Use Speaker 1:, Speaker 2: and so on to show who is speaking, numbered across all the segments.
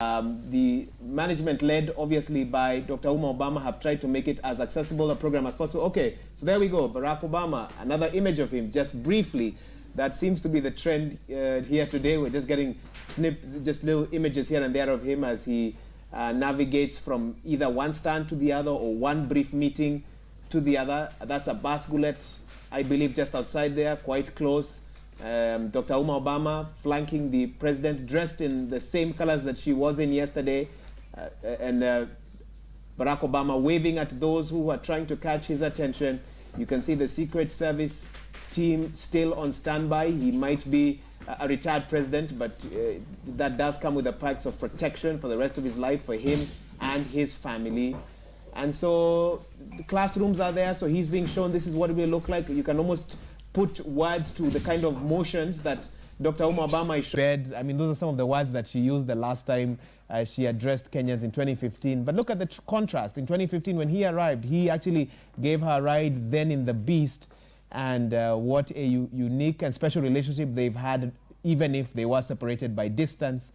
Speaker 1: The management, led obviously by Dr. Umar Obama, have tried to make it as accessible a program as possible. Okay, so there we go. Barack Obama, another image of him, just briefly. That seems to be the trend here today. We're just getting snips, just little images here and there of him as he navigates from either one stand to the other or one brief meeting to the other. That's a Abbas Gulet, I believe, just outside there, quite close. Dr. Umar Obama flanking the president, dressed in the same colors that she was in yesterday, and Barack Obama waving at those who are trying to catch his attention. You can see the Secret Service team still on standby. He might be a retired president, but that does come with the perks of protection for the rest of his life for him and his family. And so the classrooms are there, so he's being shown this is what it will look like. You can almost put words to the kind of motions that Dr. Umar Obama is showing. I mean, those are some of the words that she used the last time she addressed Kenyans in 2015. But look at the contrast. In 2015, when he arrived, he actually gave her a ride then in the Beast. And what a unique and special relationship they've had, even if they were separated by distance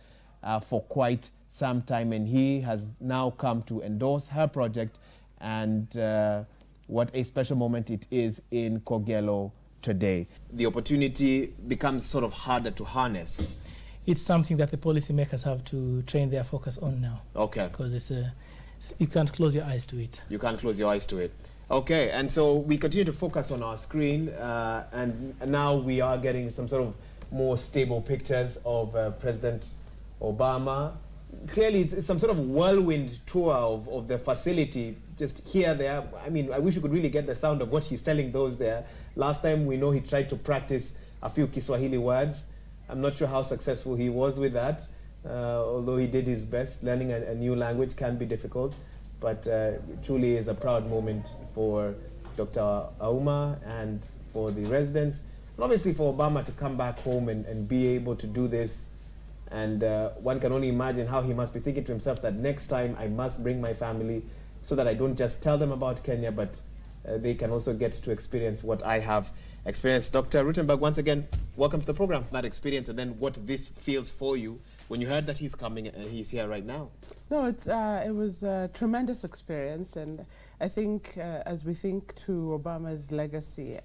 Speaker 1: for quite some time. And he has now come to endorse her project. And what a special moment it is in Kogelo today. The opportunity becomes sort of harder to harness.
Speaker 2: It's something that the policymakers have to train their focus on now.
Speaker 1: Okay.
Speaker 2: Because you can't close your eyes to it.
Speaker 1: You can't close your eyes to it. Okay, and so we continue to focus on our screen, and now we are getting some sort of more stable pictures of President Obama. Clearly, it's some sort of whirlwind tour of the facility, just here, there. I mean, I wish we could really get the sound of what he's telling those there. Last time, we know he tried to practice a few Kiswahili words. I'm not sure how successful he was with that, although he did his best. Learning a new language can be difficult, but it truly is a proud moment for Dr. Auma and for the residents, and obviously for Obama to come back home and be able to do this. And one can only imagine how he must be thinking to himself that next time I must bring my family so that I don't just tell them about Kenya, but they can also get to experience what I have experienced. Dr. Rutenberg, once again, welcome to the program. That experience, and then what this feels for you when you heard that he's coming and he's here right now.
Speaker 3: No, it was a tremendous experience, and I think as we think to Obama's legacy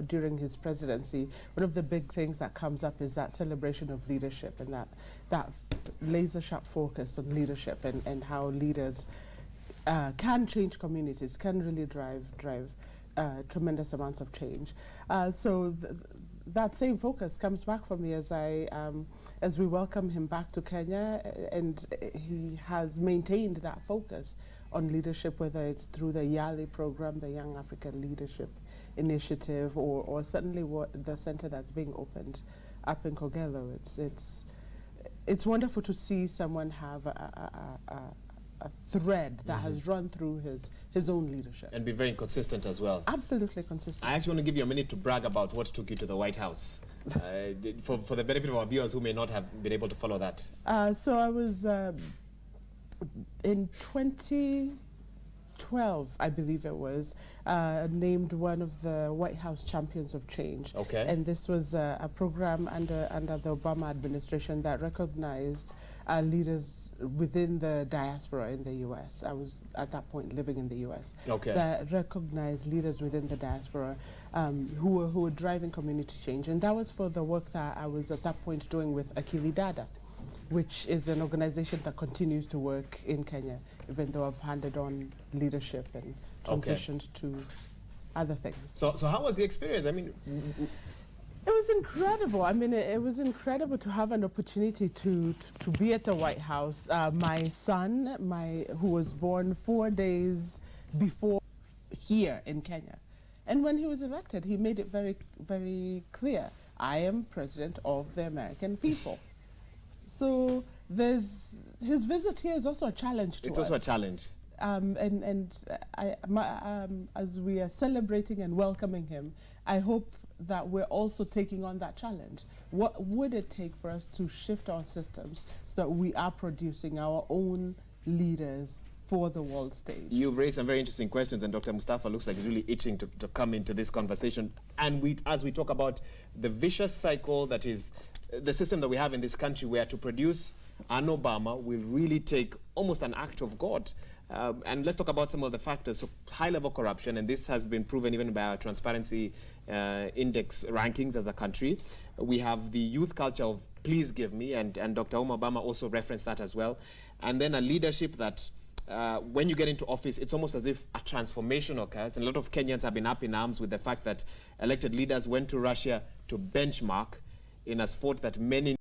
Speaker 3: during his presidency, one of the big things that comes up is that celebration of leadership, and that laser-sharp focus on leadership and how leaders can change communities, can really drive tremendous amounts of change. So that same focus comes back for me as we welcome him back to Kenya, and he has maintained that focus on leadership, whether it's through the YALI program, the Young African Leadership Initiative, or certainly the center that's being opened up in Kogelo. It's wonderful to see someone have a thread that has run through his own leadership. And
Speaker 1: be very consistent as well.
Speaker 3: Absolutely consistent.
Speaker 1: I actually want to give you a minute to brag about what took you to the White House, for the benefit of our viewers who may not have been able to follow that.
Speaker 3: So I was in 2012, I believe it was, named one of the White House Champions of Change.
Speaker 1: Okay.
Speaker 3: And this was a program under the Obama administration that recognized leaders within the diaspora in the U.S. I was at that point living in the U.S.
Speaker 1: Okay.
Speaker 3: That recognized leaders within the diaspora who were driving community change, and that was for the work that I was at that point doing with Akili Dada, which is an organization that continues to work in Kenya, even though I've handed on leadership and transitioned to other things.
Speaker 1: So how was the experience? I mean,
Speaker 3: it was incredible. I mean, it was incredible to have an opportunity to be at the White House. My son, who was born 4 days before here in Kenya, and when he was elected, he made it very, very clear, I am president of the American people. So his visit here is also a challenge to us.
Speaker 1: It's also a challenge.
Speaker 3: As we are celebrating and welcoming him, I hope that we're also taking on that challenge. What would it take for us to shift our systems so that we are producing our own leaders for the world stage?
Speaker 1: You've raised some very interesting questions, and Dr. Mustafa looks like he's really itching to come into this conversation. And as we talk about the vicious cycle that is the system that we have in this country, where to produce an Obama will really take almost an act of God. And let's talk about some of the factors. So high-level corruption, and this has been proven even by our transparency index rankings as a country. We have the youth culture of please give me, and Dr. Obama also referenced that as well. And then a leadership that when you get into office, it's almost as if a transformation occurs. And a lot of Kenyans have been up in arms with the fact that elected leaders went to Russia to benchmark in a sport that many